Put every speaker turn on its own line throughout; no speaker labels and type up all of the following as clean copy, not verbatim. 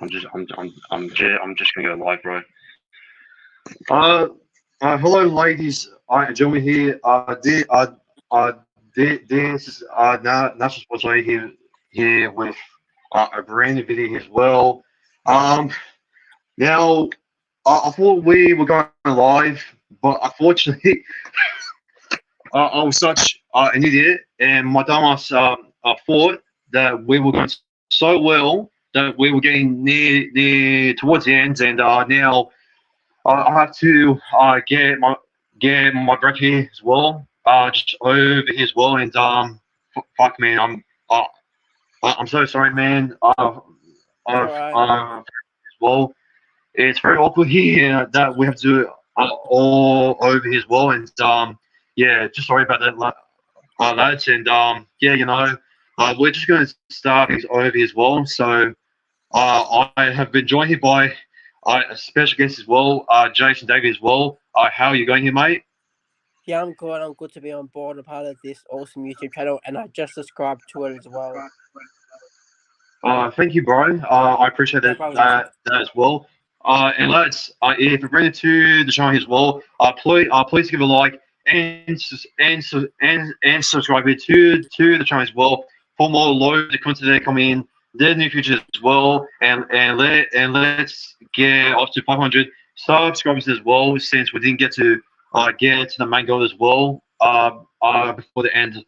I'm just gonna go live, bro.
Hello, ladies. Join me here. This is National Sports Radio here with a brand new video as well. Um, Now, I thought we were going live, but unfortunately, I was such an idiot, and my dumbass thought that we were going so well that we were getting near towards the end, and now I have to get my breath here as well, just over here as well, and fuck man, I'm so sorry, man.
Alright.
As well, it's very awkward here that we have to do it all over here as well, and yeah, just sorry about that, lads, and yeah, we're just going to start things over here as well. So I have been joined here by a special guest as well, Jason Davies as well. How are you going here, mate?
Yeah, I'm good. I'm good to be on board, a part of this awesome YouTube channel, and I just subscribed to it as well.
Thank you, bro. I appreciate that as well. And lads, if you're bringing it to the channel as well, please give a like and subscribe to the channel as well for more loads of content that come in the near future as well. Let's get up to 500 subscribers as well, since we didn't get to the main goal as well before the end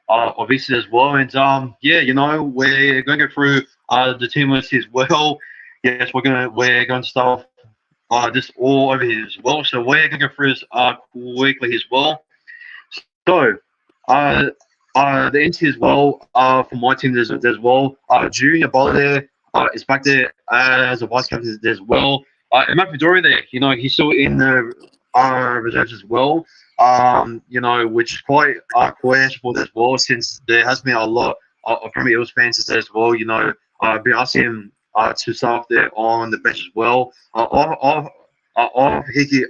of this as well. And yeah, we're going to go through the team list as well. Yes, we're going to start this all over here as well. So we're going to go through this quickly as well. So the NT as well for my team as well. Junior Bowler there is back there as a vice captain as well. And Matt Fedora there, he's still in the reserves as well. Which is quite questionable as well, since there has been a lot of Premier Eels fans as well. I've been asking him to start there on the bench as well. Hickey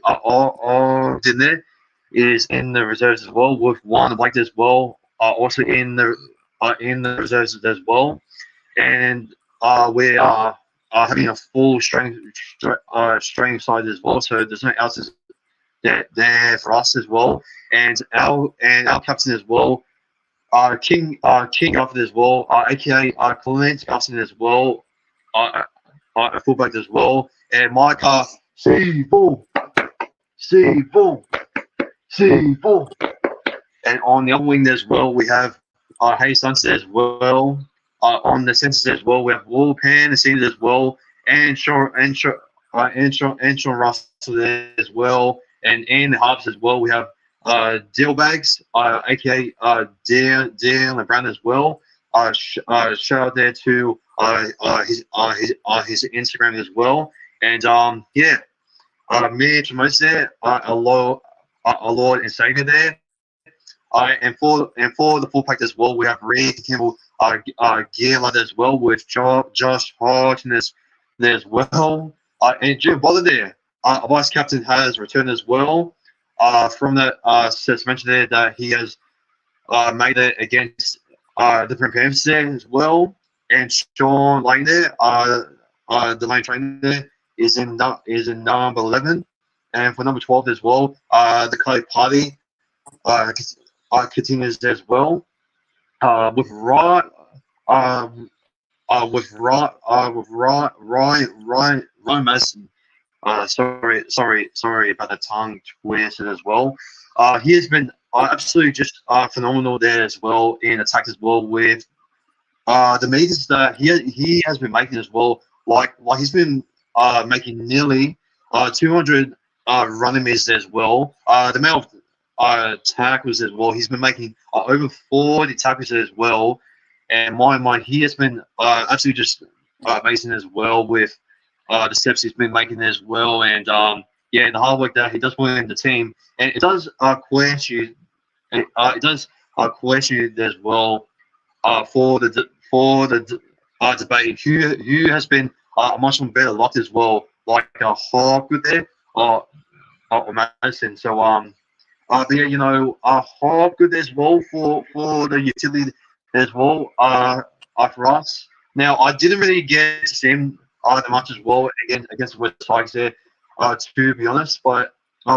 there is in the reserves as well, with one like as well, also in the reserves as well. And we are having a full strength side as well, so there's no else there for us as well. And our captain as well, King Guffin as well, aka Clint Guffin as well, a fullback as well, and Mike C4. And on the other wing as well, we have Hay Sunset as well. On the centers as well, we have Will Pan, the seniors as well, and Sean Russell there as well. And in the halves as well, we have Deal Bags, aka Dan Brown as well. Shout out there to his Instagram as well. And yeah, Mitch Most there, a Lord and Savior there. And for the full pack as well, we have Rick Campbell, Gearlad as well, with Josh Hodgson there as well. And Jim Boller there, vice captain, has returned as well. From that, as mentioned there, that he has made it against the Premiership there as well. And Sean Lane there, the lane trainer there, is in number 11. And for number 12 as well, the Clay Party continues as well. With Ryan Madison. Sorry about the tongue twisted as well. He has been absolutely just phenomenal there as well in attack as well, with the meters that he has been making as well. Like he's been making nearly 200 running meters as well. The amount of tackles as well, he's been making over 40 tackles as well. And he has been absolutely just amazing as well, with the steps he's been making as well. And yeah, the hard work that he does put in the team. And it does question you. It does question you as well for the debate. Who has been a much more better locked as well, like Hawkwood there, or Madison. So but yeah, Hawkwood as well for the utility as well. For us. Now, I didn't really get to see him the match as well against the West Tigers there. To be honest, but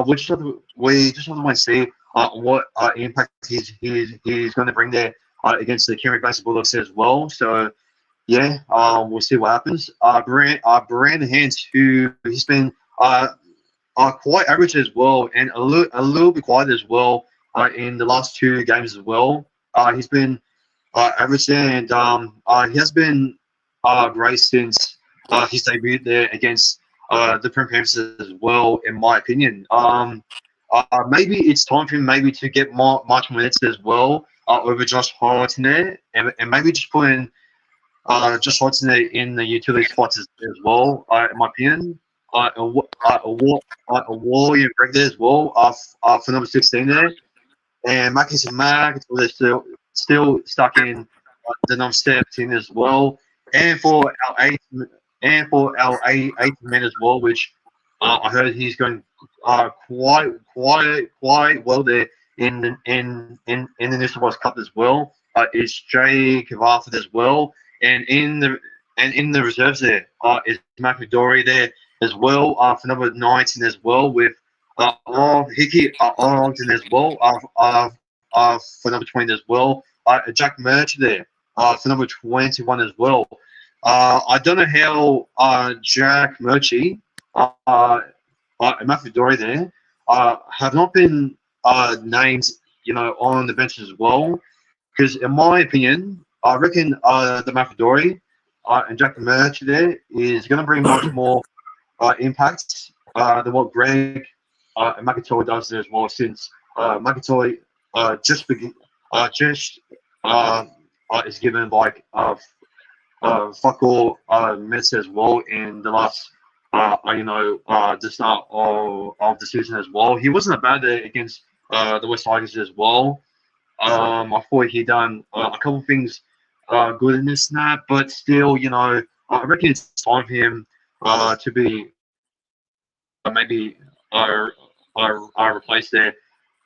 we just have to see what impact he's going to bring there against the Canterbury Bulldogs as well. So yeah, we'll see what happens. Brandon Hans, who he's been quite average as well, and a little bit quiet as well in the last 2 games as well. He's been average there, and he has been great since his debut there against the Premiership as well, in my opinion. Maybe it's time for him maybe to get much more minutes as well over Josh Hart in there, and maybe just put in Josh Hart in the utility spots as well, in my opinion. A Warrior Greg there as well for number 16 there, and Marcus and Mac, they're still stuck in the number 17 as well, and for our eighth man as well, which I heard he's going quite well there in the New South Wales Cup as well. Is Jay Kavarford as well, and in the reserves there is Matt McDorey there as well for number 19 as well, with Hickey Arlington as well for number 20 as well. Jack Murch there for number 21 as well. I don't know how Jack Murchie and Matthew Dory there have not been named, on the bench as well. Because in my opinion, I reckon the Matthew Dory and Jack Murchie there is going to bring much more impact than what Greg and McIntyre does there as well. Since McIntyre is given like fuck all minutes as well in the last the start of the season as well. He wasn't a bad there against the West Tigers as well. I thought he done a couple of things good in this snap, but still, I reckon it's time for him to be maybe replaced there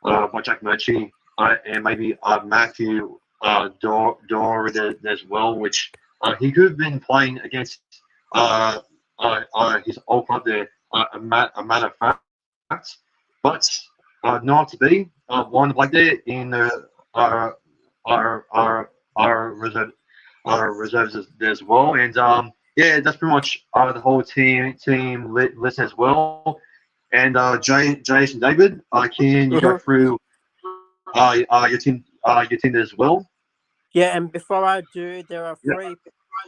by Jack Murchie and maybe Matthew Dor as well, which he could have been playing against his old club there, a matter of fact, but not to be. One like there in our reserves as well, and yeah, that's pretty much the whole team list as well. And Jason David, can you go through your team as well?
Yeah, and before I do, there are 3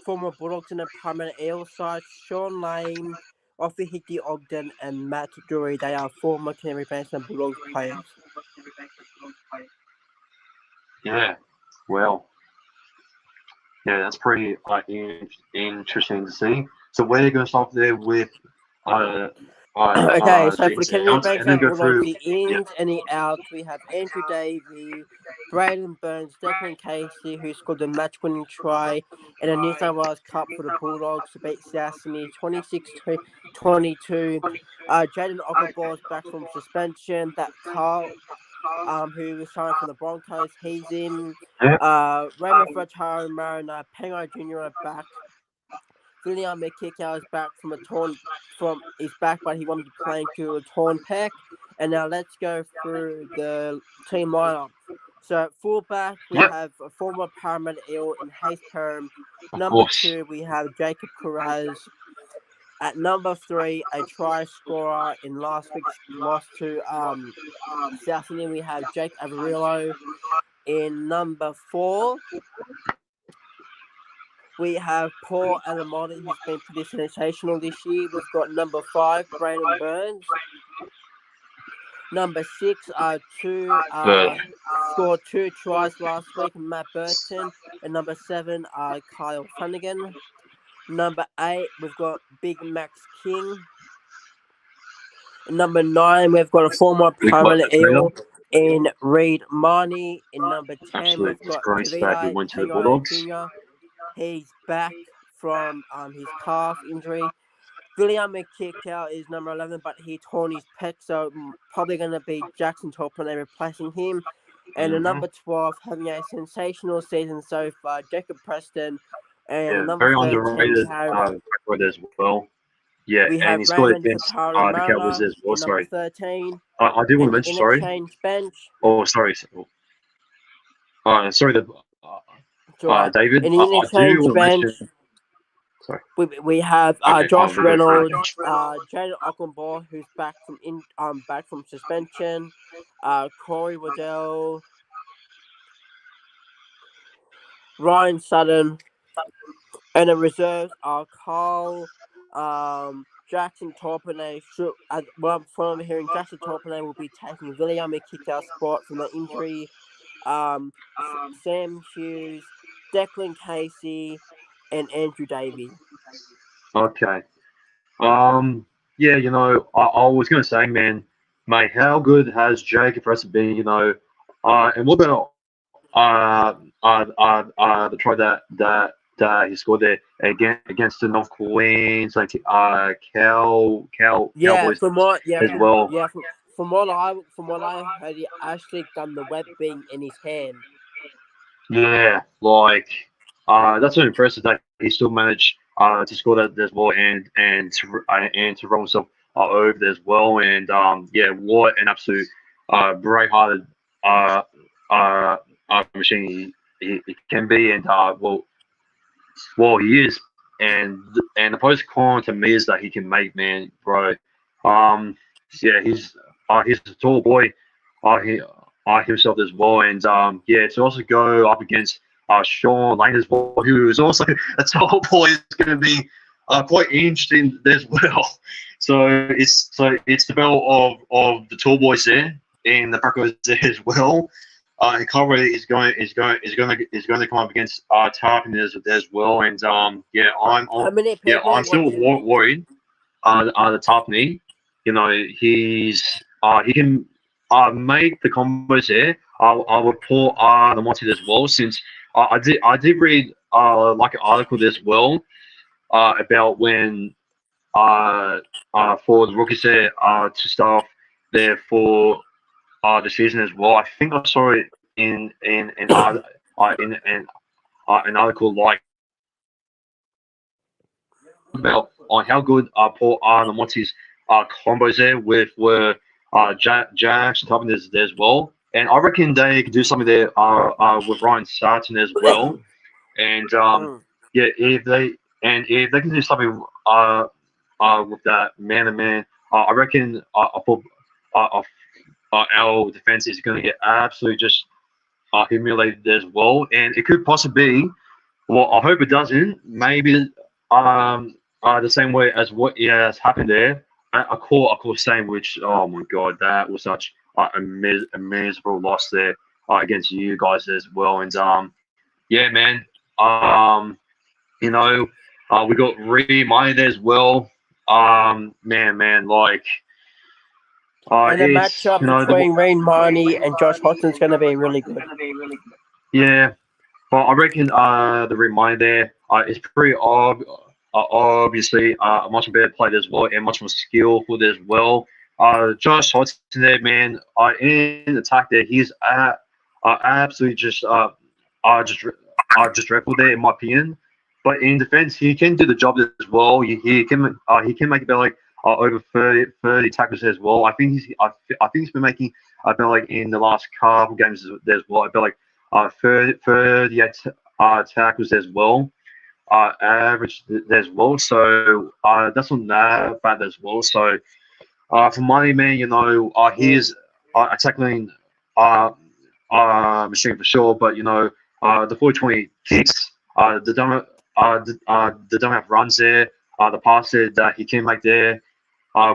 former Bulldogs in the Parramatta Eels side: Sean Lane, Offie Hickey Ogden, and Matt Drury. They are former Canterbury Bankstown Bulldogs players.
Yeah, well, yeah, that's pretty interesting to see. So we're going to start there with
okay, so for the Canterbury Bankstown Bulldogs,
through
the ins and the outs, we have Andrew Davey, Braden Burns, Declan Casey, who scored the match-winning try in a New South Wales Cup for the Bulldogs to beat South Sydney 26-22. Jaden Ockelball's back from suspension. That Carl, who was signed from the Broncos, he's in. Raymond Frataro, Mariner, Pengai Jr. are back. William McKickau is back he's back, but he won't be playing to a torn pec. And now let's go through the team lineup. So at fullback, we have a former Parramatta Eel in Hayes Perham. Number 2, we have Jacob Perez. At number 3, a try scorer in last week's loss to South Sydney, we have Jake Averillo. In number 4, we have Paul Alamotti, who's been pretty sensational this year. We've got number 5, Brandon Burns. Number 6, scored 2 tries last week, Matt Burton. And number 7, Kyle Flanagan. Number 8, we've got Big Max King. Number 9, we've got a former Parramatta Eel in Reid Marnie. In number 10, we've got Tavita Pengai Jr. He's back from his calf injury. William McKickau is number 11, but he torn his pec, so probably going to be Jackson Topone replacing him. And the number 12, having a sensational season so far, Jacob Preston. And number 13, we have
row as well. Yeah,
We
and
have
he scored
Raymond
against
Fatara
the Cowboys as well.
in number
Sorry,
13.
I do want to
And
mention. Sorry.
interchange bench.
Oh, sorry. Sorry, David.
In the
I do
interchange
want to
bench,
mention. Sorry.
we have
Okay,
Josh
we'll go through it.
Reynolds, Jaden Ockenbaugh, who's back from suspension, Corey Waddell, Ryan Sutton, and the reserves are Carl, Jackson Torpenay. From hearing, Jackson Torpenay will be taking William Kickout spot from the injury. Sam Hughes, Declan Casey, and Andrew Davey.
Okay. Yeah, I was gonna say, man, mate, how good has Jacob Russell been? And what about the try that he scored there against the North Queensland Cowboys as well.
Yeah, from what I heard, he actually done the webbing in his hand.
Yeah, that's so impressive that he still managed to score that as well and to roll himself over there as well. And yeah, what an absolute brave-hearted uh, uh, machine he can be. And he is. And the post con to me is that he can make, man, bro. Yeah, he's a tall boy. He himself as well, and yeah, to also go up against Sean Lane as well, who is also a tall boy, is going to be quite interesting as well. So it's the battle of the tall boys there, and the Broncos there as well. And Canterbury is going to come up against Tarpon as well, and yeah, I'm still worried. The Tarpon, he can make the combos there. I'll report the Monty as well, since I did read like an article as well about when for the rookies there to start off there for the season as well. I think I saw it in an article like about on how good Paul and Monty's combos there were Jack's top there as well. And I reckon they could do something there with Ryan Sarton as well. And yeah, if they can do something with that man to man, I reckon our defense is going to get absolutely just humiliated as well. And it could possibly be, well, I hope it doesn't, maybe the same way as what has happened there. I call sandwich. Oh my god, that was such a miserable loss there against you guys as well. And yeah, man. We got reminded as well. Man, like.
And the matchup between Rain Marnie and Josh Hodgson's going to be really good.
Yeah, well, I reckon the reminder is pretty obviously a much better played as well and much more skillful as well. Josh Hodgson there, man, in attack there, he's absolutely just dreadful there in my opinion. But in defense, he can do the job as well. He can make about like over 30 tackles as well. I think he's been making about like in the last couple games as well about like 38 tackles as well, average as well. So that's not that bad as well. So for money, man, he's a tackling machine for sure. But the 420 kicks, the don't have runs there, the passes that he can make there,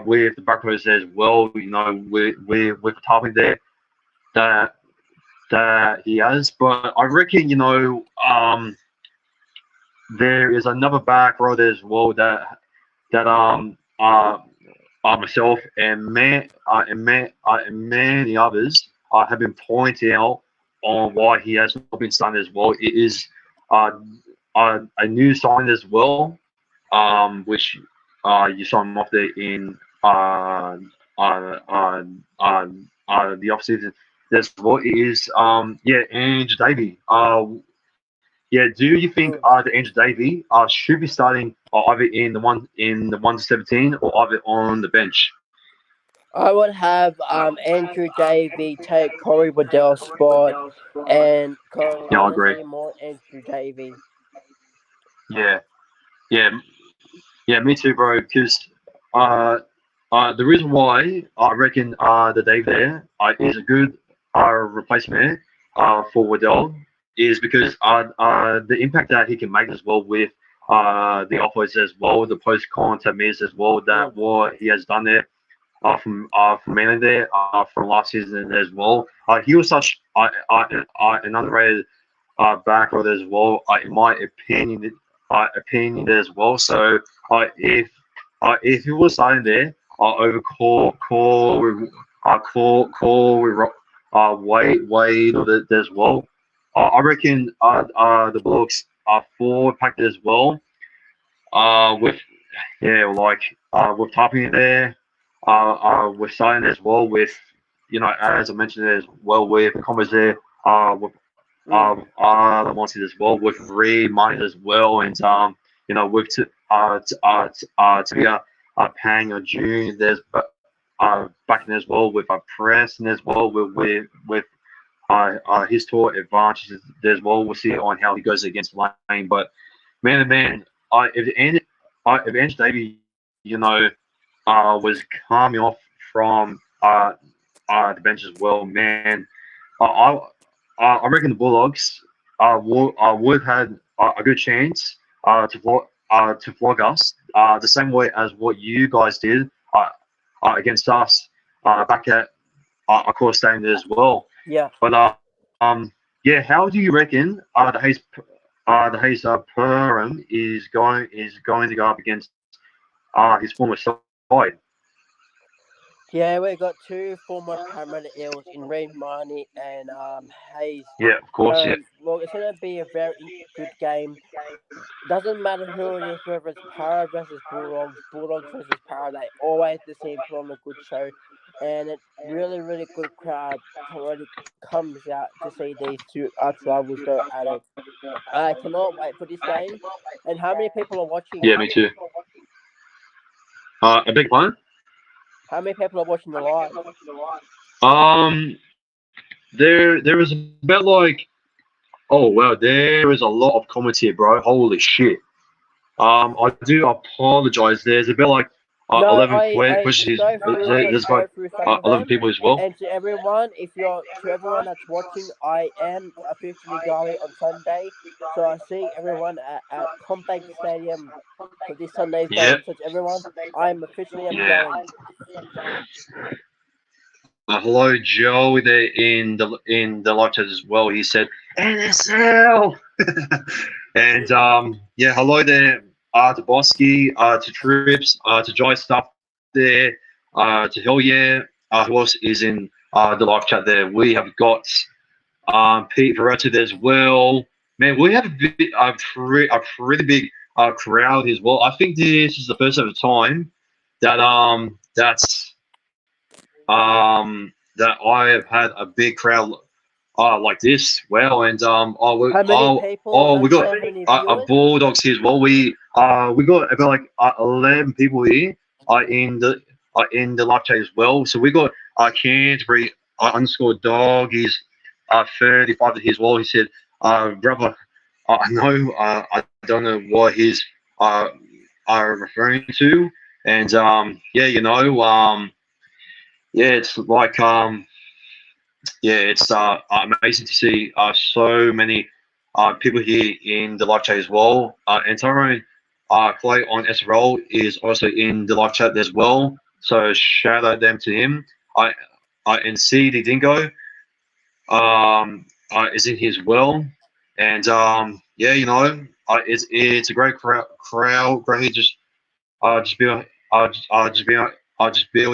with the back rows as well. With Tarpon there, that he has. But I reckon, there is another back row there as well that myself and many others have been pointing out on why he has not been signed as well. It is a new sign as well, which you saw him off there in the offseason. That's what it is. Yeah, and Davey. Do you think the Andrew Davey should be starting either in the 1 to 17 or either on the bench?
I would have Andrew Davey take Corey Waddell's spot, and because I
Yeah, I
want to
agree.
see more Andrew Davey.
Yeah, yeah, yeah. Me too, bro. Because the reason why I reckon the Dave there is a good replacement for Waddell is because the impact that he can make as well with the offers as well, the post contact miss as well, that what he has done there from mainly there from last season as well. He was such an underrated back row as well, in my opinion as well. So if he was starting there over Wade as well, I reckon the Bulldogs are forward packed as well. With with Tarpany there, with starting as well with as I mentioned as well with Combos there, with the Monsters as well with Reed Mines as well, and with Tabia Pang or June there's back in as well with Preston as well with his tour advantages as well. We'll see on how he goes against Lane, but man, if Ange Davey, was coming off from the bench as well, man, I I reckon the Bulldogs would have had a good chance to flog us the same way as what you guys did against us back at of course staying there as well.
Yeah.
But how do you reckon the Hayes Perham is going to go up against his former side?
Yeah, we got two former Parramatta Eels in Reid Marnie and Hayes.
Yeah, of course.
Well, it's going to be a very good game. Doesn't matter who it is, whether it's Para versus Bulldogs, Bulldogs versus Para, they always seem to put on a good show. And it really, really good crowd already comes out to see these two arch rivals go at it. I cannot wait for this game. And how many people are watching?
Yeah, me too. A big one.
How many people are watching the live?
There is about like, oh wow, there is a lot of comments here, bro. Holy shit. I do apologize. There's about like 11 questions. There's like 11 people as well.
And to everyone, to everyone that's watching, I am officially going on Sunday. So I see everyone at CommBank Stadium for this Sunday's game. So to everyone, I am officially going.
Hello, Joe. There in the live chat as well. He said NSL, and hello there to Bosky, to Trips, to Joy Stuff there, to Hell Yeah. Who else is in the live chat there? We have got Pete Verretta there as well. Man, we have a pretty big crowd as well. I think this is the first ever time that that I have had a big crowd like this. Well, and we got Bulldogs here as well. We got about like 11 people here in the live chat as well. So we got Canterbury underscore dog. He's 35 as well. He said, brother, I know I don't know what he's referring to, and it's like it's amazing to see so many people here in the live chat as well. And Tyrone Clay on SRL is also in the live chat as well. So shout out them to him. And CD Dingo is in here as well. And it's a great crowd. Great, just building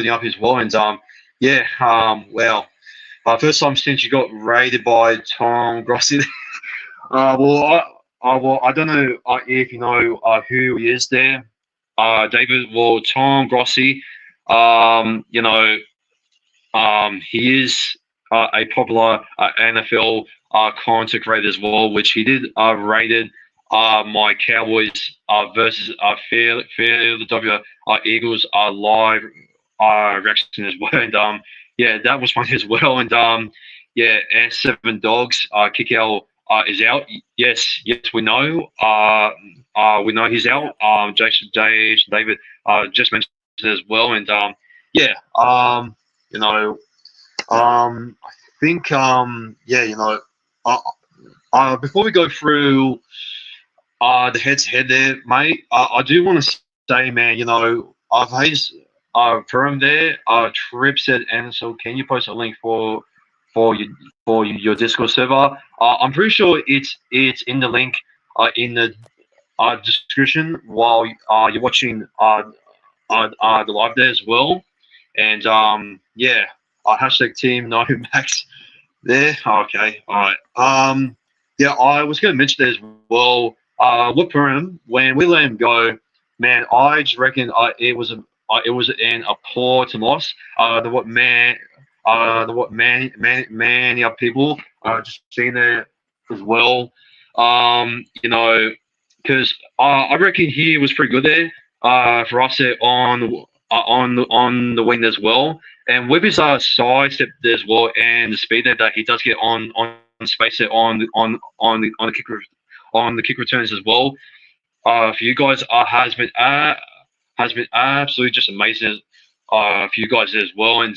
up as well. And first time since you got raided by Tom Grossi. I don't know if you know who he is there. David, Tom Grossi, he is a popular NFL content creator as well, which he did rated my Cowboys versus Philadelphia Eagles live reaction as well, and yeah, that was fun as well, and yeah, S7 Dogs kick out is out. Yes, we know. We know he's out. Jason David just mentioned it as well, and yeah, you know, I think yeah, you know, before we go through the head-to-head there, mate, I do want to say, man, you know, I've hazed from there. Trip said, and so can you post a link for your your Discord server? I'm pretty sure it's in the link in the description while you're watching the live there as well. And yeah, hashtag team no max there. Okay, all right. Yeah, I was going to mention that as well. With Purim, when we let him go, man, I just reckon it was an appalling loss. The what many of people just seen there as well. You know, because I reckon he was pretty good there. For us there on the wing as well, and with his sidestep there as well, and the speed that he does get on space there on the kick returns as well. For you guys, has been absolutely just amazing. For you guys as well, and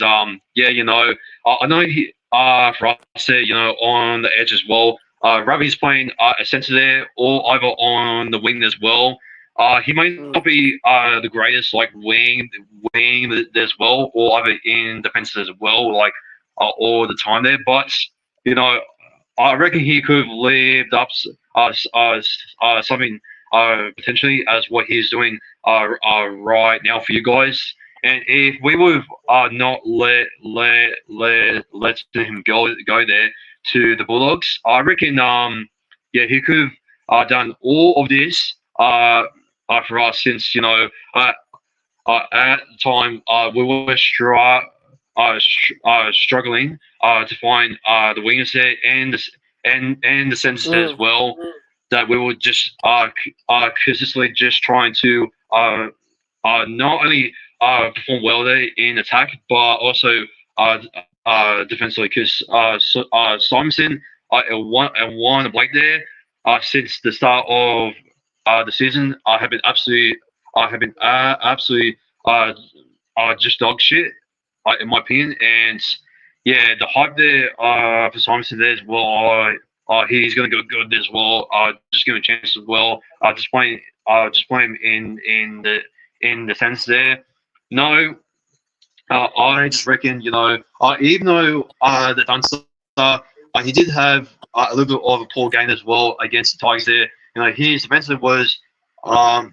yeah, you know, I know he for us there, you know, on the edge as well. Ravi's playing a centre there, or either on the wing as well. He may not be the greatest like wing as well, or either in defense as well, like all the time there. But you know, I reckon he could have lived up something potentially as what he's doing right now for you guys. And if we would have not let him go there to the Bulldogs, I reckon yeah, he could have done all of this for us, since you know at the time we were struggling to find the wingers there and the centers there as well, that we were just consistently just trying to not only perform well there in attack, but also defensively. Because Simonson and one Blake there since the start of the season have been absolutely just dog shit in my opinion. And yeah, the hype there for Simonson there as well. He's going to go good as well. Just give him a chance as well. Just play him in the sense there. No, I just reckon, you know, even though the Dunster, he did have a little bit of a poor game as well against the Tigers there. You know, his defensive was poor,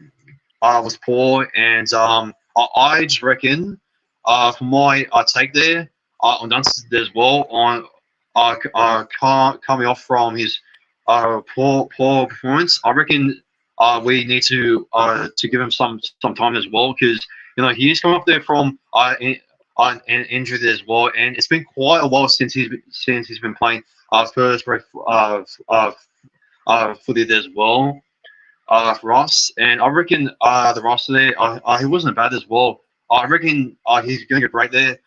and I just reckon, for my take there on Dunster as well, on coming off from his poor performance, I reckon we need to give him some time as well, because you know he's come up there from an injury as well, and it's been quite a while since he's been playing first break footy there as well for us. And I reckon the roster there, he wasn't bad as well. I reckon he's going to get great there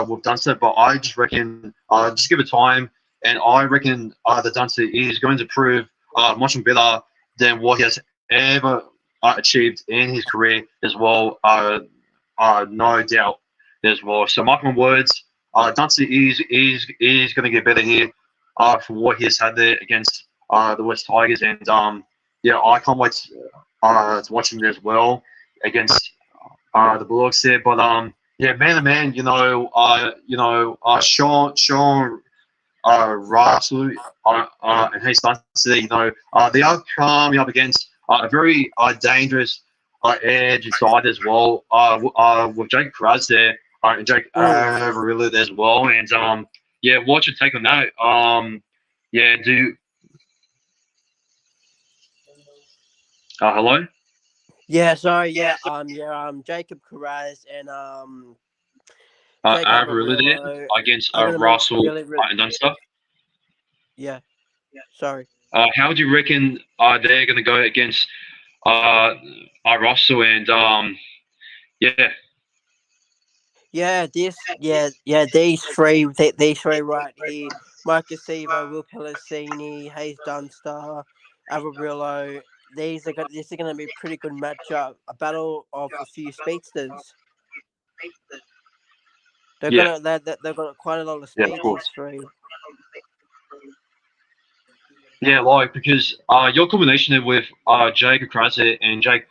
with Dunster, but I just reckon just give it time, and I reckon the Dunster is going to prove much better than what he has ever achieved in his career as well. No doubt as well. So mark my words, Dunster is going to get better here for what he has had there against the West Tigers, and yeah, I can't wait to watch him as well against the Bulldogs there. But yeah, man to man, Sean Russell and Hayes Dunster, they are coming up against a very dangerous edge side as well. With Jake Kraz there and Jake Avarilla there as well. And yeah, what's your take on that? Yeah, hello?
Yeah, sorry, yeah, Jacob Carraz and Jake
Avarilla there against Russell and Dunster.
Yeah. Sorry.
How do you reckon they're going to go against Russell and yeah,
These three, right here: Marcus Sivo, Will Pellicini, Hayes Dunster, Avarillo. This is gonna be a pretty good matchup. A battle of a few speedsters. They've
yeah,
got quite a lot of
yeah, of
speed.
course.
These three.
Yeah, like because your combination with Jake Krause and Jake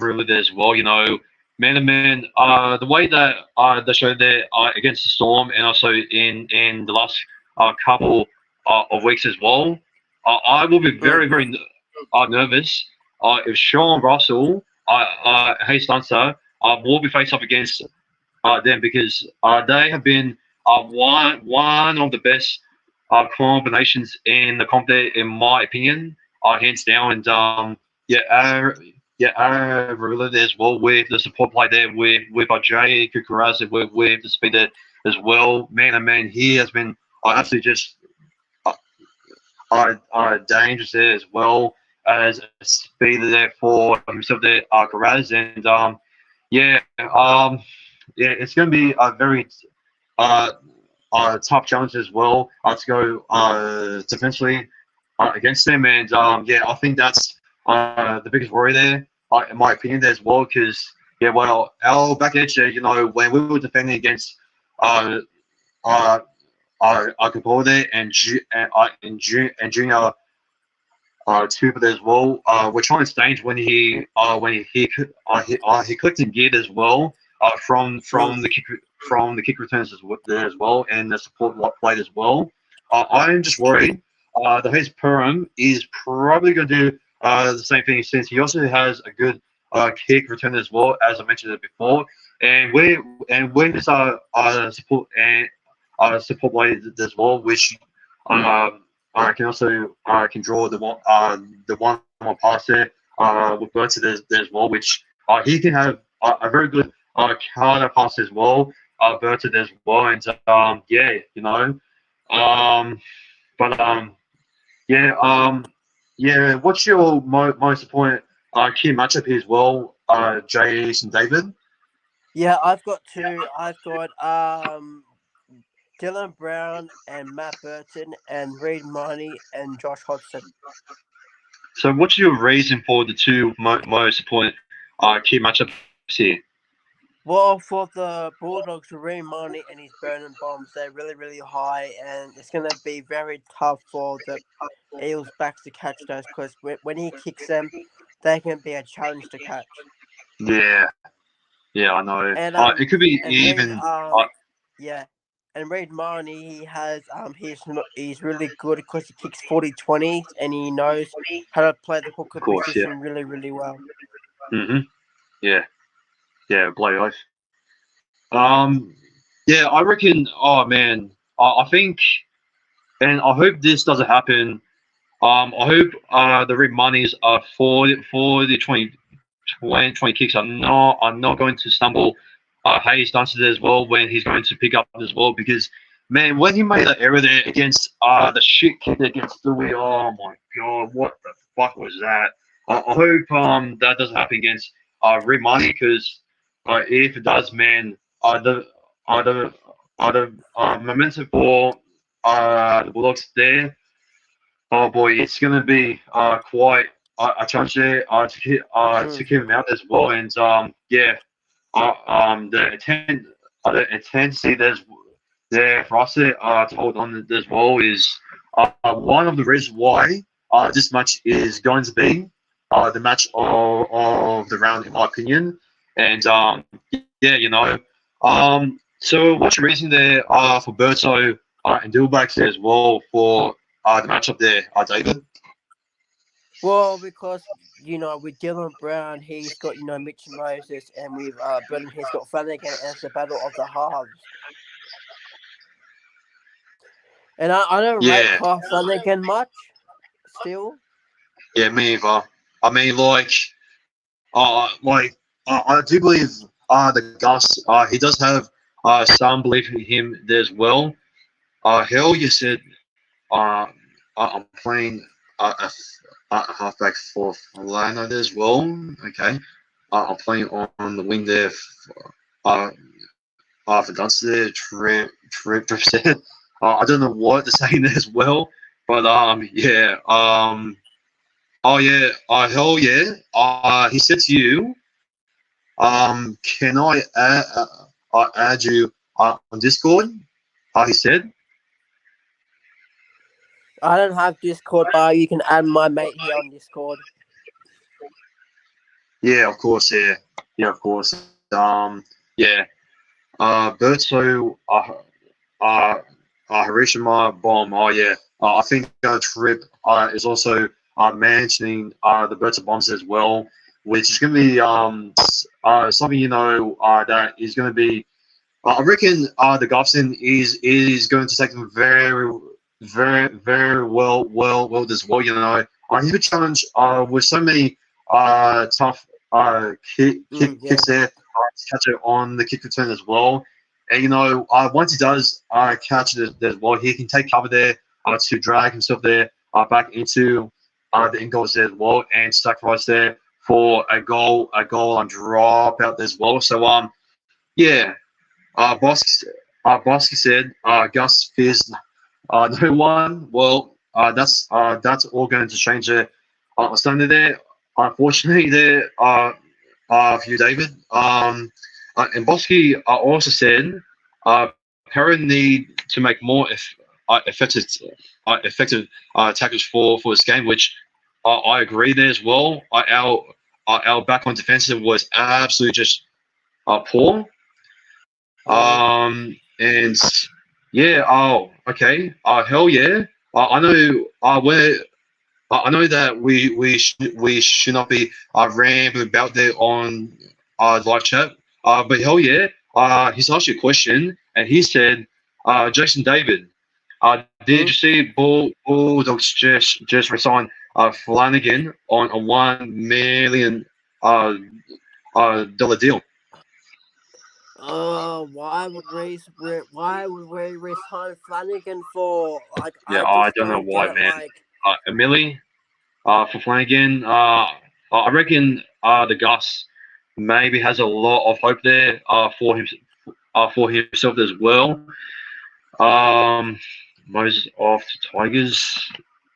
really as well, you know, man to man, the way that they showed there against the Storm and also in the last couple of weeks as well, I will be
Mm.
very nervous if Sean Russell, Hayes Dunster, will be faced up against them because they have been one of the best combinations in the comp there, in my opinion, hands down. And really as well with the support play there with Jay Kukuraz with the speed there as well. Man, oh man, he has been absolutely just dangerous there as well as a speeder there for himself there, Kuraz. And it's going to be a very uh, tough challenge as well to go defensively against them. And I think that's the biggest worry there, in my opinion, there as well. Because our back edge there, you know, when we were defending against uh, Kapol there and Junior Tuber as well. We're trying to stage when he clicked in gear as well from the kick returns as well and the support plate as well. I'm just worried. The Hayes Perham is probably going to do the same thing since he also has a good kick return as well, as I mentioned it before. And where does support and support plate as well, which can also can draw the one more pass there with Burton there as well, which he can have a very good counter pass as well, Burton as well, and you know, but What's your most important key matchup here as well, J.S. and David?
Yeah, I've got two. I've got Dylan Brown and Matt Burton and Reid Marnie and Josh Hodgson.
So, what's your reason for the two most important key matchups here?
Well, for the Bulldogs, Reid Marnie and his burning bombs, they're really, really high, and it's going to be very tough for the Eels backs to catch those because when he kicks them, they can be a challenge to catch.
Yeah, I know.
And
It could be
and
even.
And Reid Marnie, he's really good because he kicks 40-20 and he knows how to play the hooker position really, really well.
Yeah, bloody oath. I reckon. Oh man, I think, and I hope this doesn't happen. I hope the Reid Marnies are for the 20 kicks. I'm not going to stumble Hayes Dunster as well when he's going to pick up as well because man, when he made that error there against the shit kick against Stewie, oh my god, what the fuck was that? I hope that doesn't happen against Reid Marnie because if it does, man, the momentum for the Bulldogs there. Oh boy, it's going to be quite a challenge there to keep him out as well, and the intensity there for us to hold on as well is one of the reasons why this match is going to be the match of the round, in my opinion, and so what's your reason there for Berto and Dillbacks there as well for the matchup there, David?
Well, because with Dylan Brown, he's got Mitch Moses, and with Burton, he's got Flanagan, and it's the battle of the halves. And I don't rate Kyle Flanagan much, still.
Yeah, me either. I mean, I do believe the Gus. He does have some belief in him there as well. Hell, you said I'm playing a halfback for Lano as well. Okay, I'm playing on the wing there. For Dunster, Trip said. I don't know what they're saying there as well, but yeah. Oh yeah. Hell yeah. He said to you, can I add you on Discord? He said.
I don't have Discord, but you can add my mate here on Discord.
Yeah, of course. Yeah, of course. Yeah. Berto, Hiroshima bomb. Oh yeah. I think Trip is also mentioning the Berto bombs as well, which is going to be something that is going to be. I reckon the Gobson is going to take them very, very, very well as well. He's a challenge with so many tough kicks there. To catch it on the kick return as well. And once he does catch it as well, he can take cover there to drag himself there back into the end goals there as well, and sacrifice there for a goal on drop out as well. So yeah. Bosky said, Gus fears no one. Well, that's all going to change there on Sunday there. Unfortunately, there for you, David. And Bosky also said, Para need to make more effective tackles for this game, which I agree there as well. Our back on defensive was absolutely just poor. And yeah, okay. Hell yeah. I know I know that we should not be rambling about there on live chat. But hell yeah. He's asked you a question, and he said, Jason David, did you see Bulldogs just resign Flanagan on a $1 million dollar deal?
Why would we resign Flanagan for? Like,
Yeah,
I
I
just
don't know
don't get
why,
it.
man.
Like,
A milli for Flanagan. I reckon the Gus maybe has a lot of hope there for himself as well. Most of the Tigers.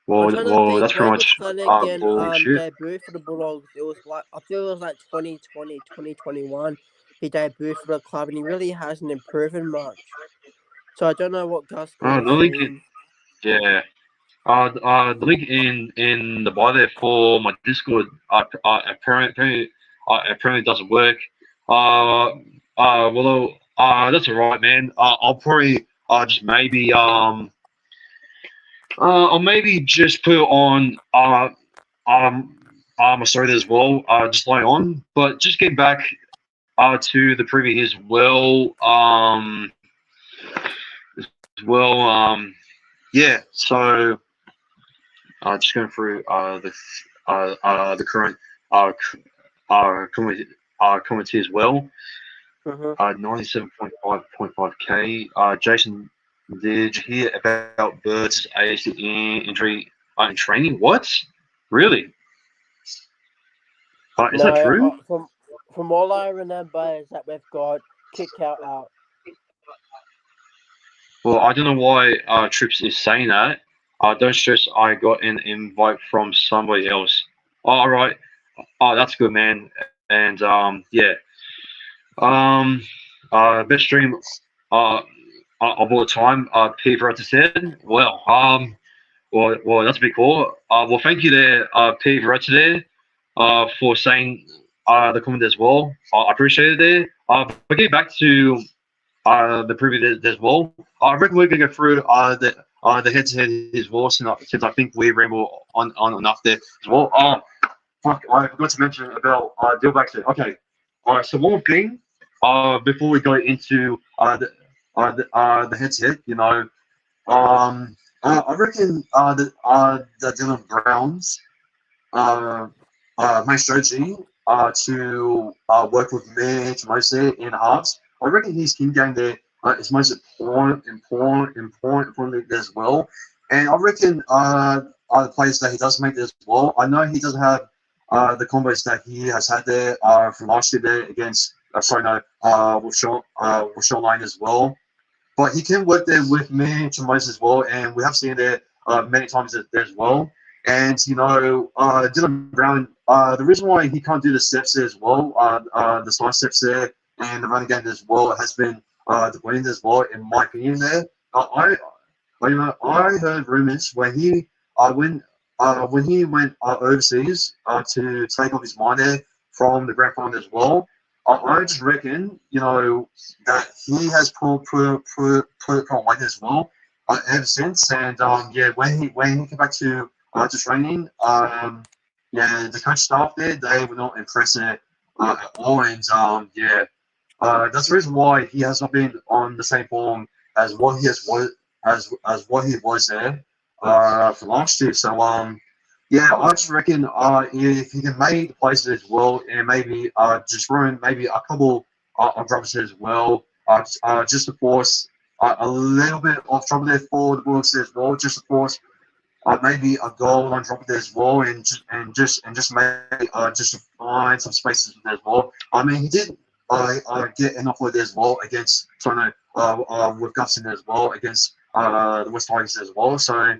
I'm trying to think,
That's pretty
when did
much
Flanagan
bullshit.
debut for the Bulldogs? It was like, I feel it was like 2020, 2021. He debuted for the club, and he really hasn't improved much. So I don't know what Gus
The
is
link,
seeing.
yeah. The link in the bio there for my Discord apparently doesn't work. Well, that's alright, man. I'll probably just maybe I'll maybe just put it on my story there as well. Just lie on, but just getting back to the preview as well. Yeah. So just going through the current commentary as well. 97.5K. Jason, did you hear about Bird's ACL injury in training? What? Really? Is that
No,
true?
from all I remember is that we've got kick out.
Well, I don't know why Trips is saying that. Don't stress, I got an invite from somebody else. All right. Oh, that's good, man. And yeah. Best stream of all time. P. Verata said. Well, that's a bit cool. Well, thank you there, P. Verata there, for saying the comment as well. I appreciate it there. But getting back to the preview as well. I reckon we're gonna go through the head-to-head as well, since I think we ramble on enough there as well. Oh, fuck! I forgot to mention about deal backs there. Okay, all right. So one more thing, before we go into the head-to-head, I reckon the Dylan Browns my strategy to work with Mitch mostly in halves. I reckon his skin game there is most important for me as well. And I reckon the players that he does make as well. I know he doesn't have the combos that he has had there from last year there against, with Sean Lane as well. But he can work there with me to Moses as well, and we have seen it there many times there as well. And Dylan Brown, the reason why he can't do the steps there as well, the side steps there, and the running game as well has been the wind as well, in my opinion. There, I heard rumors when he when he went overseas to take off his mind there from the grand final as well. I just reckon, that he has put on weight as well ever since. And when he came back to training, the coach staff there, they were not impressed at all. And that's the reason why he has not been on the same form as what he as what he was there for last year. So I just reckon if he can make the places as well, and maybe just run maybe a couple of drops as well, just to force a little bit of trouble there for the Bulldogs as well, just to force maybe a goal on drop there as well, and just maybe just to find some spaces as well. I mean, he did get enough of it as well against with Gustin as well against the West Tigers as well. So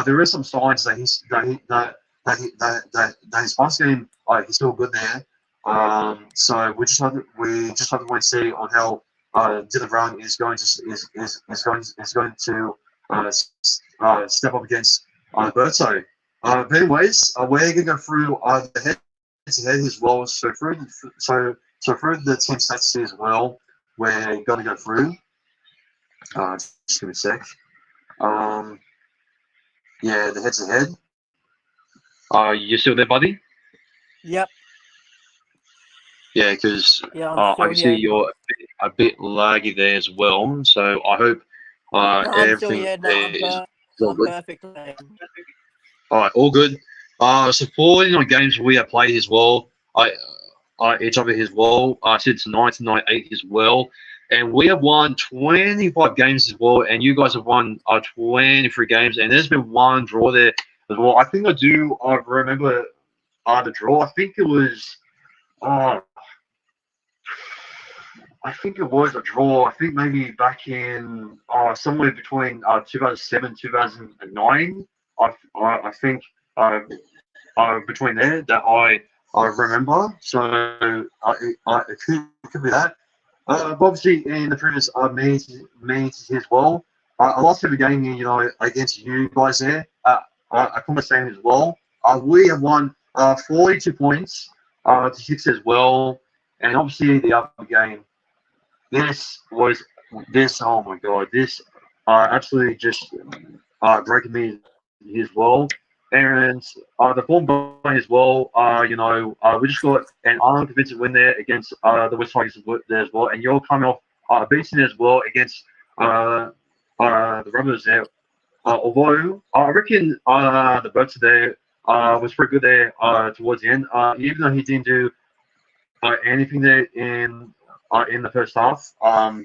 there is some signs that his pass game he's still good there. So we just have to wait and see on how Dylan Brown is going to step up against Berto. But anyways, we're going to go through the head-to-head as well. So through the team stats as well, we're going to go through. Just give me a sec. The head-to-head. You still there, buddy?
Yep.
Yeah, because
I
can see you're a bit laggy there as well. So I hope everything is all good.
Perfect.
All right, all good. So for games we have played as well, each other as well, since 1998 as well, and we have won 25 games as well, and you guys have won 23 games, and there's been one draw there as well. I think I remember the draw. I think it was a draw. I think maybe back in somewhere between 2007 2009. I think between there that I remember. So it could be that. Obviously, in the previous meetings as well, I lost every game, against you guys there. I come the same as well. We have won 42 points to 6 as well, and obviously the other game. Oh my god, this absolutely just breaking me as well. And the form play as well, we just got an unconvincing win there against the West Tigers there as well, and you're coming off beating as well against the Rubbers there. Although I reckon the Birds there was pretty good there towards the end, even though he didn't do anything there in the first half. I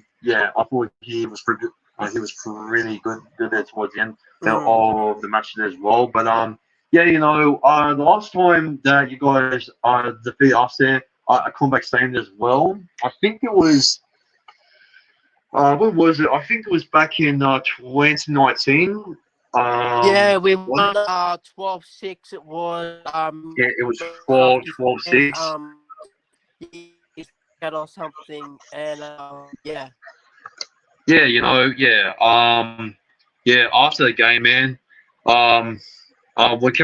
thought he was pretty good. He was really good there towards the end of the match as well. But the last time that you guys defeated us there, a comeback stand as well. I think it was. When was it? I think it was back in 2019.
We won 12-6. It was.
It was 12-6.
Or something, and
after the game, man, with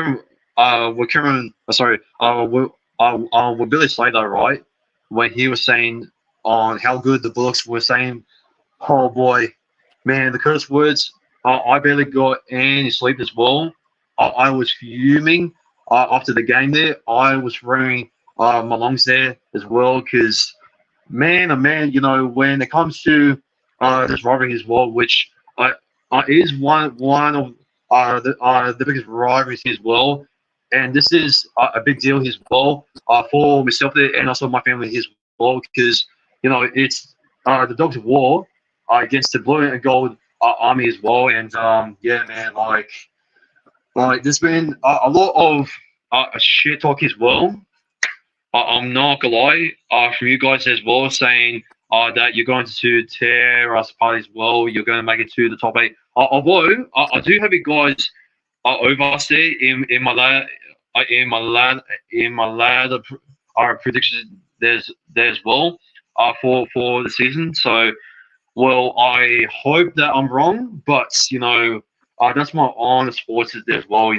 Billy Slater, right, when he was saying on how good the Bulldogs were saying, oh boy, man, the curse words, I barely got any sleep as well. I was fuming after the game there. I was wearing my lungs there as well, because man, when it comes to this rivalry as well, which is one of the biggest rivalries as well, and this is a big deal as well for myself there and also my family as well, because it's the Dogs of War against the blue and gold Army as well. And yeah, man, like there's been a lot of shit talk as well. I'm not gonna lie, from you guys as well, saying that you're going to tear us apart as well. You're going to make it to the top eight. Although I do have you guys over us there in my lad prediction. There's well for the season. So well, I hope that I'm wrong, but that's my honest thoughts as well.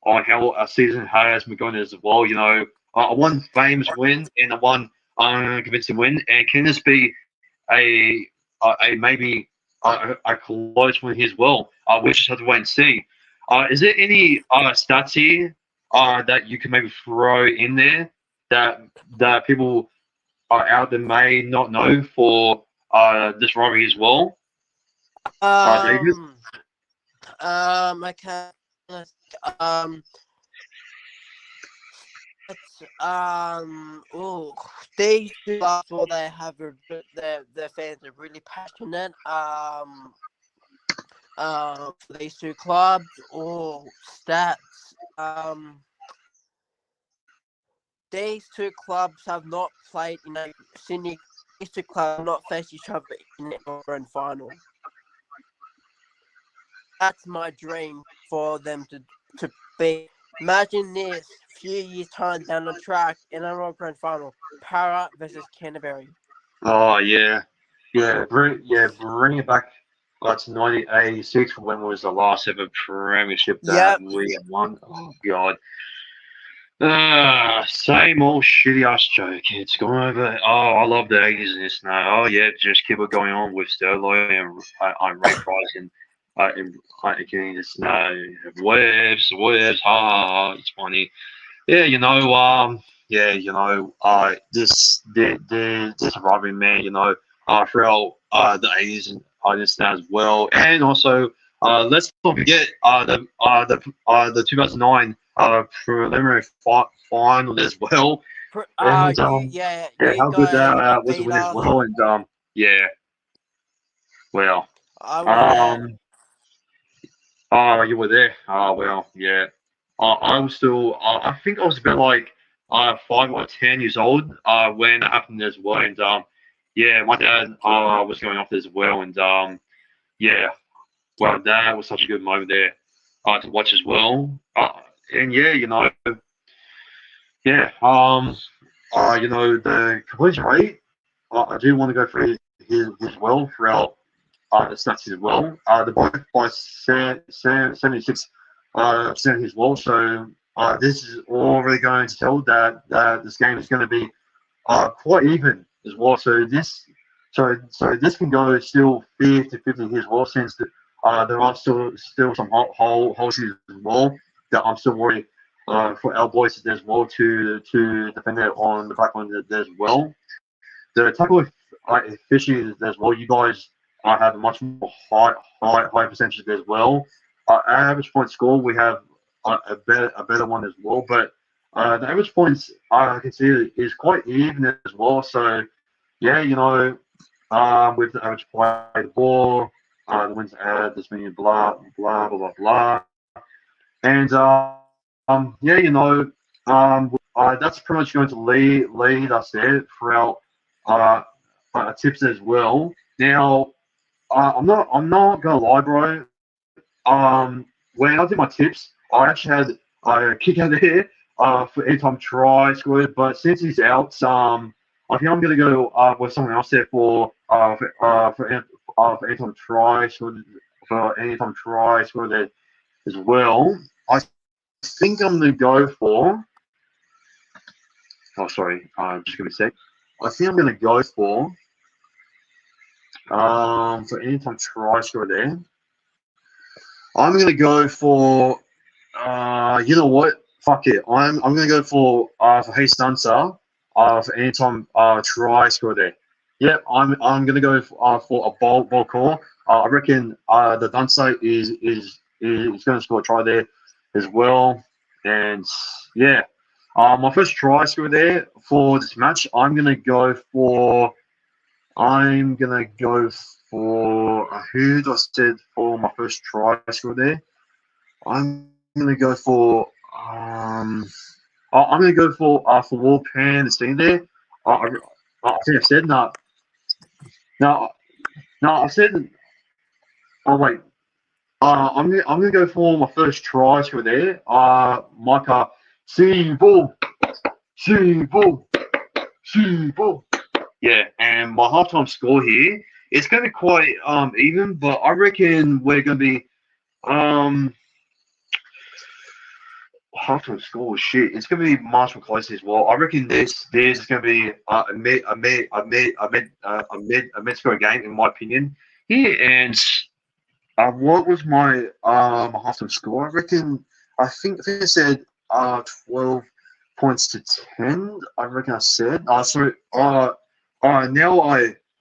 On how our season has been going as well. One famous win and a one unconvincing win, and can this be a maybe a close one here as well? We just have to wait and see. Is there any stats here that you can maybe throw in there that people out there may not know for this rivalry as well? David?
I can oh, these two last all they have their fans are really passionate. For these two clubs or stats. These two clubs have not played in a Sydney. These two clubs have not faced each other in the grand final. That's my dream for them to be. Imagine this few years time down the track in a grand final, Para versus Canterbury.
Oh yeah, bring it back to 1986 when was the last ever premiership that we won. Oh god. Same old shitty ass joke. It's gone over. Oh, I love the 80s and this now. Oh yeah, just keep it going on with Sterling and Ray Price and again it's no waves, ha ha ha. It's funny. Yeah, this rivalry, man, throughout the 80s and this now as well, and also let's not forget the 2009 preliminary final as well. And, how good that was a win as well, and yeah, well, you were there. Well, yeah. I was still. I think I was about like 5 or 10 years old when it happened as well, and yeah, my dad was going off as well, and yeah, well, that was such a good moment there to watch as well, and yeah, the completion rate. I do want to go through his as well throughout the stats as well. The both by 76 percent as well. So this is already going to tell that this game is going to be quite even as well. So this can go still 50-50 as well, since there are still some holes as well that I'm still worried for our boys as well to defend it on the back line as well. The tackle efficiency as well. You guys have a much more high percentage as well. Our average point score, we have a better one as well, but the average points I can see is quite even as well. So yeah, with the average play the ball, the wins add this many blah blah blah blah blah, and yeah, that's pretty much going to lead us there throughout tips as well. Now I'm not gonna lie, bro. When I did my tips, I actually had a kick out there for anytime try scored, but since he's out, I think I'm gonna go with someone else there for anytime try scored there as well. I think I'm gonna go for. Oh, sorry. Just give me a sec. I think I'm gonna go for anytime try score there. I'm gonna go for you know what? Fuck it. I'm gonna go for Hayes Dunster for anytime try score there. Yep, I'm gonna go for a ball call. I reckon the Dunster is gonna score a try there as well. And yeah. My first try score there for this match, I'm gonna go for for who do I said for my first try score there? I'm gonna go for I'm gonna go for Warpan the scene there. I think I said no. No, no, I said. Oh wait. I'm gonna go for my first try score there. Micah, see ball, see ball, see ball. Yeah, and my halftime score here it's gonna be quite even, but I reckon we're gonna be um halftime score. Shit, it's gonna be much more close as well. I reckon this is gonna be a mid score game in my opinion here. And what was my halftime score? I think I said 12 points to 10. I reckon I said. Now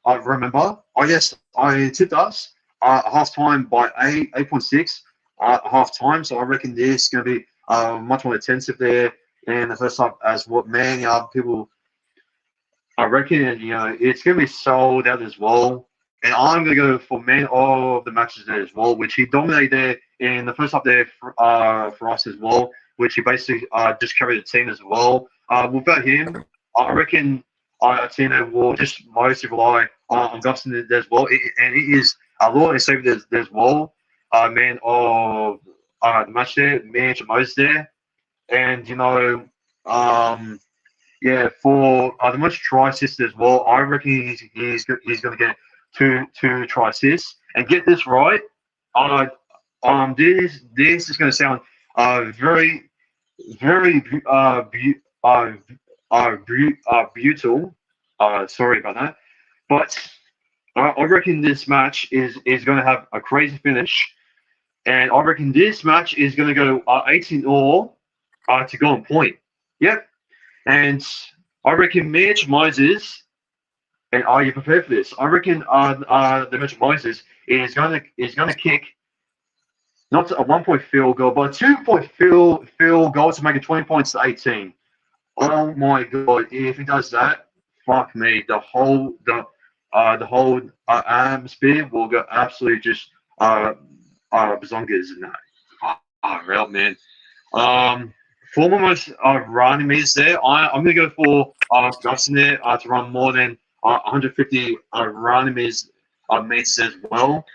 I remember. I guess I tipped us half time by 8.6 half time. So I reckon this is going to be much more intensive there. And the first half as what man, people. I reckon it's going to be sold out as well. And I'm going to go for man of the matches there as well, which he dominated there in the first half there for us as well, which he basically just carried the team as well. Without him, I reckon Tino will just mostly rely on Gustin there as well. And it is a lot of saved there as well. Man of the match there, man to Moses there. And, yeah, for the most try assists as well, I reckon he's going to get two try assists. And get this right, this is going to sound very brutal. Sorry about that, but I reckon this match is going to have a crazy finish, and I reckon this match is going to go 18 all to go on point. Yep. And I reckon Mitch Moses, and are you prepared for this? I reckon the Mitch Moses is gonna kick not a 1 point field goal, but a 2 point field goal to make it 20 points to 18. Oh my god! If he does that, fuck me, the whole atmosphere will go absolutely just bazongas and that. Real man. For my most running meters there, I'm going to go for Gustin there to run more than 150 running meters as well.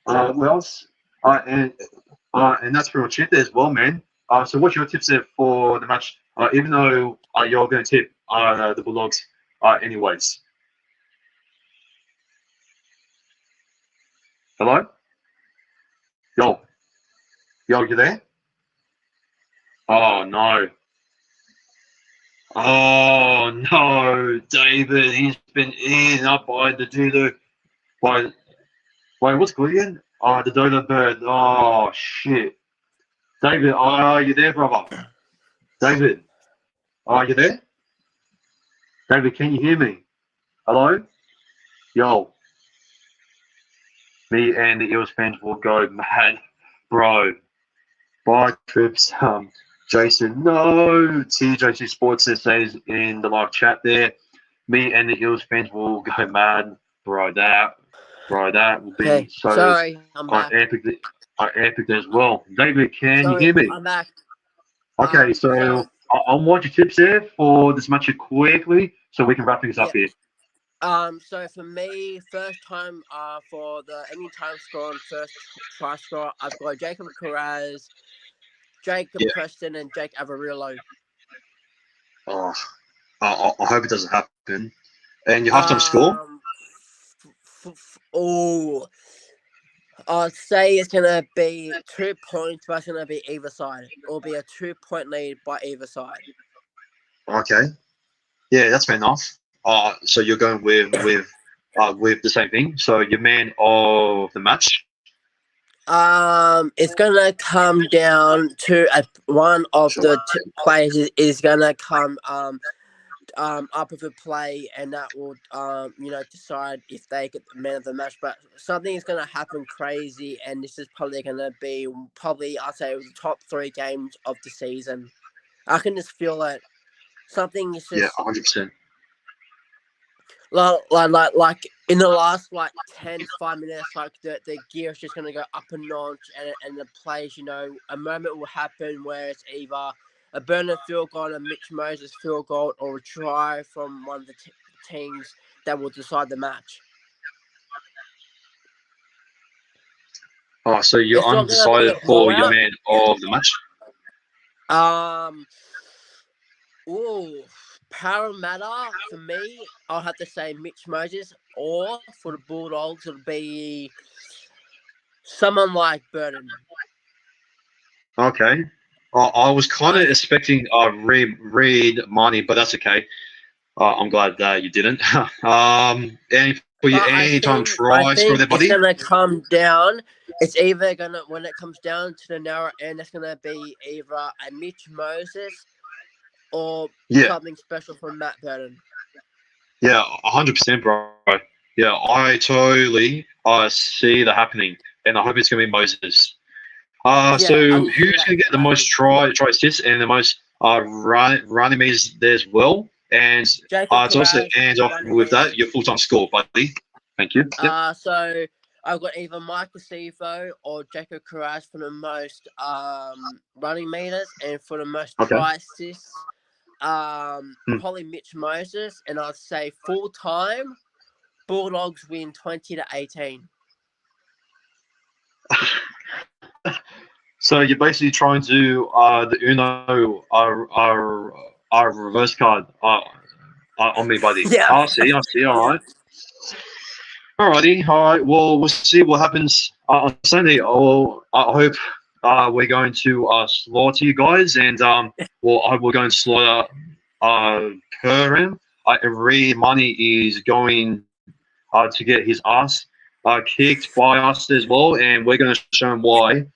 What else? And that's pretty much it there as well, man. So what's your tips there for the match? Even though you're going to tip the Bulldogs anyways. Hello? Yo, you there? Oh no. Oh no, David, he's been eaten up by the dodo. By wait, what's good again? The dodo bird. Oh shit. David, are you there, brother? David, are you there? David, can you hear me? Hello? Yo. Me and the Eels fans will go mad, bro. Bye, Trips. Jason, no. TJC Sports says in the live chat there. Me and the Eels fans will go mad, bro. That will be so
sorry, I'm back.
epic as well. David, can you hear me?
I'm back.
Okay, so I'll watch your tips there for this match quickly, so we can wrap things up here.
So for me, first time for the anytime score and first try score, I've got Jacob Carraz, Jacob Preston, and Jake Avarillo.
Oh, I hope it doesn't happen. And your halftime score?
I'd say it's gonna be 2 points, but it's gonna be either side. It'll be a 2 point lead by either side.
Okay, yeah, that's fair enough. So you're going with the same thing. So your man of the match.
It's gonna come down to one of the players is gonna come up with a play, and that will decide if they get the man of the match. But something is gonna happen crazy, and this is probably gonna be I'd say the top 3 games of the season. I can just feel it. Something is just
100%.
Like in the last 5 minutes, the gear is just gonna go up a notch, and the plays, a moment will happen where it's either a Burnham field goal, a Mitch Moses field goal, or a try from one of the teams that will decide the match.
Oh, so you're
It's not gonna be
undecided
a
for your
blowout.
man of the match?
Parramatta, for me, I'll have to say Mitch Moses, or for the Bulldogs, it'll be someone like Burton.
Okay. I was kind of expecting Reed Marnie, but that's okay. I'm glad that you didn't. And for your anytime tries for their
It's
buddy?
gonna come down. It's either when it comes down to the narrow end, it's gonna be either a Mitch Moses or something special from Matt Burton.
Yeah, 100%, bro. Yeah, I totally see that happening, and I hope it's gonna be Moses. So who's gonna get the most try assists and the most running meters there as well? And to also end off with that, your full-time score, buddy. Thank you.
So I've got either Mike Acifo or Jacob Carras for the most running meters, and for the most try assists, probably Mitch Moses, and I'd say full-time Bulldogs win 20-18.
So you're basically trying to the Uno our reverse card on me, buddy.
Yeah.
I see. All right. Alrighty. All right. Well, we'll see what happens on Sunday. I hope we're going to slaughter you guys, and I hope we're going to slaughter Perham. Every money is going to get his ass kicked by us as well, and we're going to show him why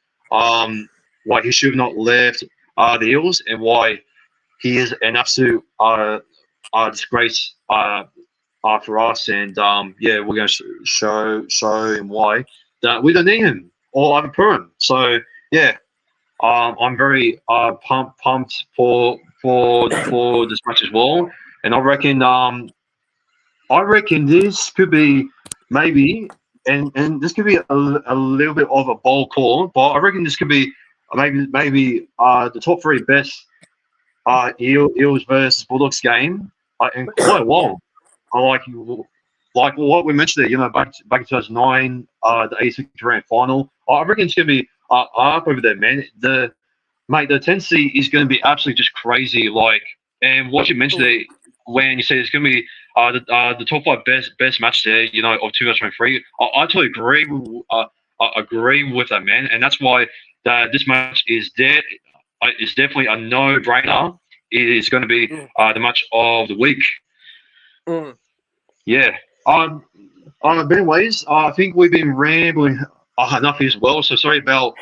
he should have not left the Eels, and why he is an absolute disgrace for us. And we're going to show him why that we don't need him or either Perham. So I'm very pumped for this match as well, and I reckon this could be maybe, and this could be a little bit of a bold call, but I reckon this could be maybe the top three best Eels versus Bulldogs game in quite a while. I like what we mentioned there, back in 2009, the 86 grand final. I reckon it's gonna be up over there, man. The intensity is going to be absolutely just crazy. And what you mentioned there, when you say it's going to be the top five best match there, of 2023, I totally agree. I agree with that, man, and that's why this match is definitely a no-brainer. It is going to be the match of the week. Yeah. But anyways, I think we've been rambling enough as well. So sorry about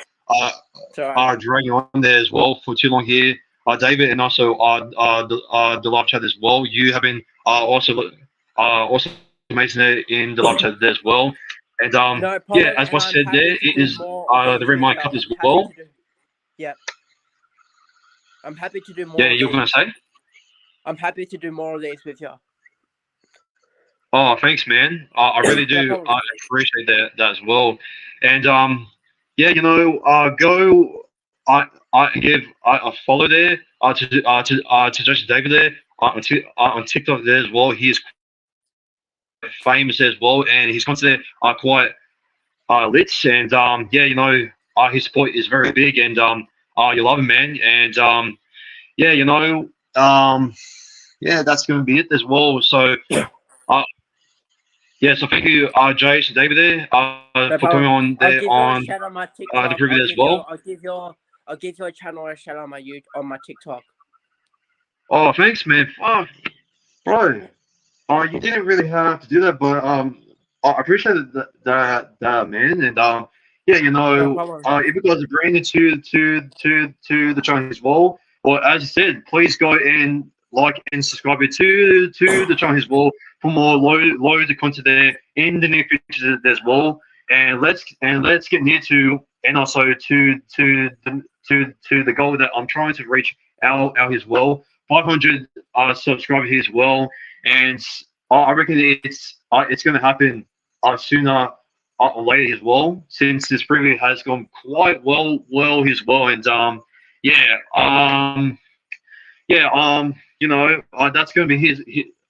dragging on there as well for too long here, David, and also the live chat as well. You have been also amazing there in the live chat there as well. And as I said, there it is the Red Mine Cup as well.
Yep. I'm happy to do more.
Yeah, you're gonna say?
I'm happy to do more of these with you.
Oh, thanks, man. I really do. I appreciate that as well. And go. I give a follow there to Joseph David there on TikTok there as well. He is famous as well, and his content are quite lit. And his support is very big, and you love him, man. And that's going to be it as well. So. So thank you, Jason David there, for coming on there on the preview as well.
I'll give your channel a shout out on my TikTok.
Oh, thanks, man. Bro, you didn't really have to do that, but I appreciate that, man. And if you guys are bringing it to the channel as well, as you said, please go and like and subscribe to the channel as well for more loads of content there in the near future as well. And let's get near to, and also to the goal that I'm trying to reach out as well. 500 subscribers here as well, and I reckon it's going to happen sooner or later as well, since this preview has gone quite well as well, and yeah, that's going to be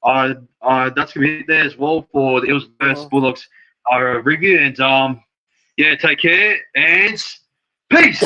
that's going to be it there as well for the Eels versus Bulldogs review, and yeah, take care and peace.